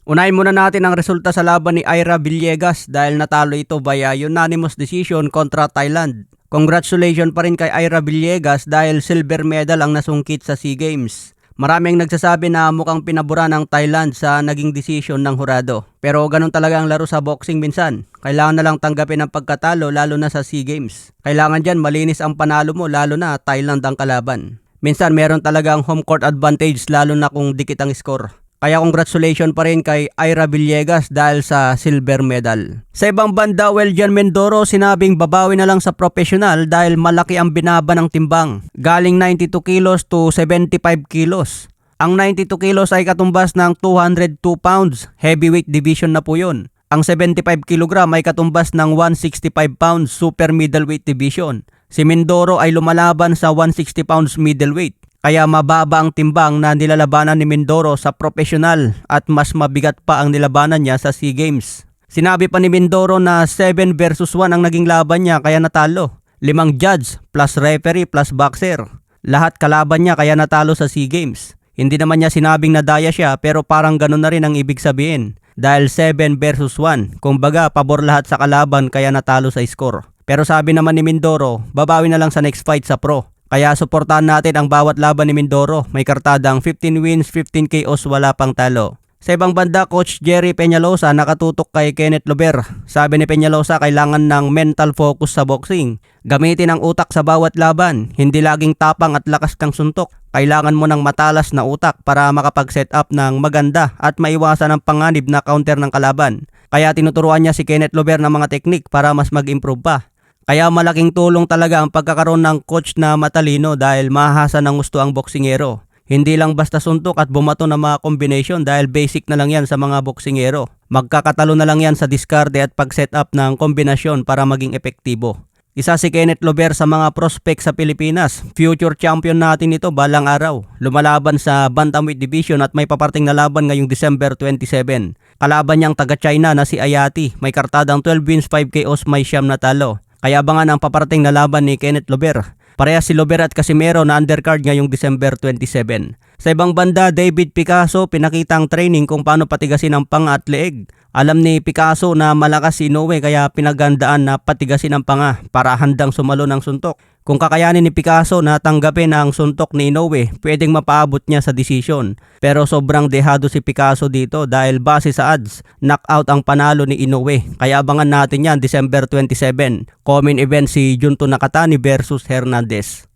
Unahin muna natin ang resulta sa laban ni Ira Villegas dahil natalo ito via unanimous decision kontra Thailand. Congratulations pa rin kay Ira Villegas dahil silver medal ang nasungkit sa SEA Games. Maraming nagsasabi na mukhang pinabura ng Thailand sa naging decision ng hurado. Pero ganun talaga ang laro sa boxing minsan. Kailangan na lang tanggapin ang pagkatalo lalo na sa SEA Games. Kailangan dyan malinis ang panalo mo lalo na Thailand ang kalaban. Minsan meron talagang home court advantage lalo na kung dikit ang score. Kaya congratulations pa rin kay Ira Villegas dahil sa silver medal. Sa ibang banda, Weljan Mindoro sinabing babawi na lang sa professional dahil malaki ang binaba ng timbang. Galing 92 kilos to 75 kilos. Ang 92 kilos ay katumbas ng 202 pounds. Heavyweight division na po yun. Ang 75 kilogram ay katumbas ng 165 pounds super middleweight division. Si Mindoro ay lumalaban sa 160 pounds middleweight. Kaya mababa ang timbang na nilalabanan ni Mindoro sa professional at mas mabigat pa ang nilabanan niya sa SEA Games. Sinabi pa ni Mindoro na 7 versus 1 ang naging laban niya kaya natalo. 5 judge plus referee plus boxer. Lahat kalaban niya kaya natalo sa SEA Games. Hindi naman niya sinabing nadaya siya pero parang ganun na rin ang ibig sabihin. Dahil 7 versus 1. Kumbaga pabor lahat sa kalaban kaya natalo sa score. Pero sabi naman ni Mindoro, babawi na lang sa next fight sa pro. Kaya suportahan natin ang bawat laban ni Mindoro. May kartadang 15 wins, 15 KOs, wala pang talo. Sa ibang banda, Coach Jerry Peñalosa nakatutok kay Kenneth Lover. Sabi ni Peñalosa, kailangan ng mental focus sa boxing. Gamitin ang utak sa bawat laban. Hindi laging tapang at lakas kang suntok. Kailangan mo ng matalas na utak para makapag-set up ng maganda at maiwasan ang panganib na counter ng kalaban. Kaya tinuturuan niya si Kenneth Lover ng mga teknik para mas mag-improve pa. Kaya malaking tulong talaga ang pagkakaroon ng coach na matalino dahil mahasa ng gusto ang boksingero. Hindi lang basta suntok at bumato na mga combination dahil basic na lang yan sa mga boksingero. Magkakatalo na lang yan sa diskarte at pag-set up ng kombinasyon para maging epektibo. Isa si Kenneth Lover sa mga prospect sa Pilipinas. Future champion natin ito balang araw. Lumalaban sa Bantamweight Division at may paparting na laban ngayong December 27. Kalaban niyang taga-China na si Ayati. May kartadang 12 wins, 5 KOs, may siyam na talo. Kaya abangan ang paparating na laban ni Kenneth Lover. Parehas si Lover at Casimero na undercard ngayong December 27. Sa ibang banda, David Picasso pinakita ang training kung paano patigasin ang panga at leeg. Alam ni Picasso na malakas si Inoue kaya pinagandaan na patigasin ang panga para handang sumalo ng suntok. Kung kakayanin ni Picasso na tanggapin ang suntok ni Inoue, pwedeng mapaabot niya sa desisyon. Pero sobrang dehado si Picasso dito dahil base sa odds, knockout ang panalo ni Inoue. Kaya abangan natin yan December 27. Common event si Junto Nakatani versus Hernandez.